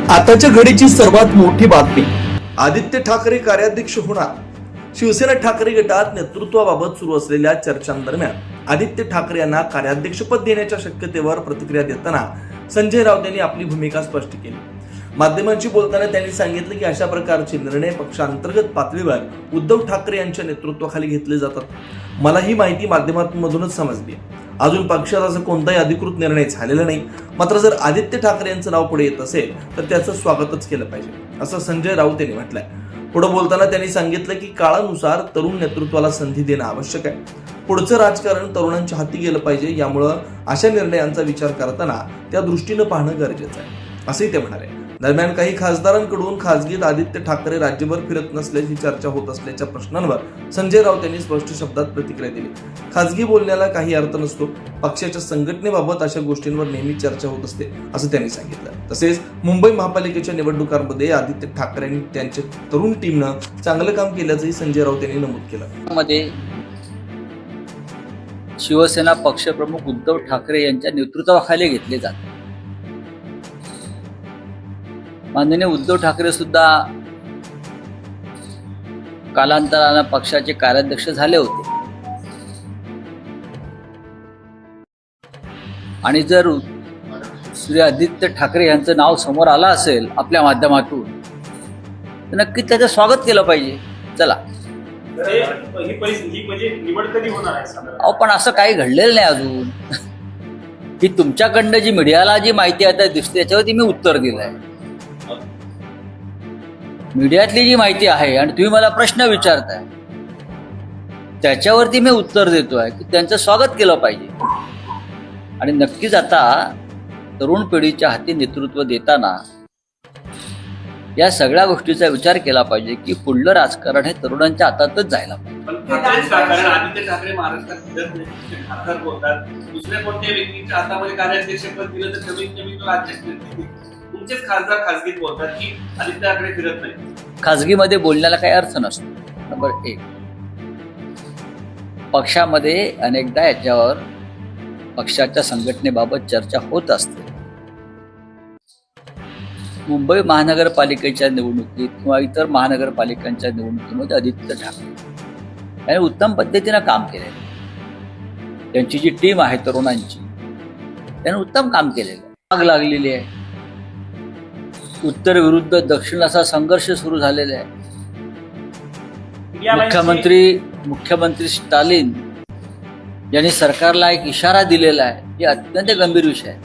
आताच्या घडीची सर्वात मोठी बातमी, आदित्य ठाकरे कार्याध्यक्ष होणार. शिवसेना ठाकरे गटात नेतृत्वाबाबत सुरू असलेल्या चर्चांदरम्यान आदित्य ठाकरे यांना कार्याध्यक्षपद देण्याच्या शक्यतेवर प्रतिक्रिया देताना संजय राऊत यांनी आपली भूमिका स्पष्ट केली. माध्यमांशी बोलताना त्यांनी सांगितलं की अशा प्रकारचे निर्णय पक्षांतर्गत पातळीवर उद्धव ठाकरे यांच्या नेतृत्वाखाली घेतले जातात. मला ही माहिती माध्यमांमधूनच समजली. अजून पक्षात असं कोणताही अधिकृत निर्णय झालेला नाही. मात्र जर आदित्य ठाकरे यांचं नाव पुढे येत असेल तर त्याचं स्वागतच केलं पाहिजे, असं संजय राऊत यांनी म्हटलंय. पुढे बोलताना त्यांनी सांगितलं की काळानुसार तरुण नेतृत्वाला संधी देणं आवश्यक आहे. पुढचं राजकारण तरुणांच्या हाती गेलं पाहिजे. यामुळं अशा निर्णयांचा विचार करताना त्या दृष्टीनं पाहणं गरजेचं आहे, असंही ते म्हणाले. दरम्यान काही खासदारांकडून खासगीत आदित्य ठाकरे राज्यभर फिरत नसल्याची चर्चा होत असल्याच्या प्रश्नांवर संजय राऊत यांनी स्पष्ट शब्दात प्रतिक्रिया दिली. खासगी बोलण्याला काही अर्थ नसतो. पक्षाच्या संघटनेबाबत अशा गोष्टींवर नेहमी चर्चा होत असते, असं त्यांनी सांगितलं. तसेच मुंबई महापालिकेच्या निवडणुकांमध्ये आदित्य ठाकरे यांनी त्यांच्या तरुण टीमनं चांगलं काम केल्याचंही संजय राऊत यांनी नमूद केलं. मध्ये शिवसेना पक्षप्रमुख उद्धव ठाकरे यांच्या नेतृत्वाखाली घेतले जाते. माननीय उद्धव ठाकरे सुद्धा कालांतराने पक्षाचे कार्याध्यक्ष झाले होते. आणि जर श्री आदित्य ठाकरे यांचं नाव समोर आलं असेल आपल्या माध्यमातून तर नक्कीच त्याचं स्वागत केलं पाहिजे. चला, अहो पण असं काही घडलेलं नाही अजून. की तुमच्याकडनं जी मीडियाला जी माहिती आता दिसते त्याच्यावरती मी उत्तर दिलंय. मीडियातली जी माहिती आहे आणि तुम्ही मला प्रश्न विचारताय त्याच्यावरती मी उत्तर देतोय की त्यांचं स्वागत केलं पाहिजे. आणि नक्कीच आता तरुण पिढीच्या हाती नेतृत्व देताना या सगळ्या गोष्टीचा विचार केला पाहिजे की पुढलं राजकारण हे तरुणांच्या हातातच जायला पाहिजे. आदित्य ठाकरे महाराष्ट्रात बोलतात, दुसऱ्या कोणत्या व्यक्तीच्या हातामध्ये कार्याध्यक्षपद दिलं तर कमीत कमी तो राज्यात तुमचेच खासदार खासगीत बोलतात की आदित्य ठाकरे फिरत नाही. खासगीमध्ये बोलण्याला काही अर्थ नसतो. नंबर 1, पक्षामध्ये अनेकदा याच्यावर पक्षाच्या संघटनेबाबत चर्चा होत असते. मुंबई महानगरपालिकेच्या निवडणुकीत किंवा इतर महानगरपालिकांच्या निवडणुकीमध्ये आदित्य ठाकरे यांनी उत्तम पद्धतीनं काम केले. त्यांची जी टीम आहे तरुणांची त्यांनी उत्तम काम केलेलं आहे. आग लागलेली आहे. उत्तर विरुद्ध दक्षिण असा संघर्ष सुरू झालेला आहे. मुख्यमंत्री स्टालिन यांनी सरकारला एक इशारा दिलेला आहे. हे अत्यंत गंभीर विषय आहे.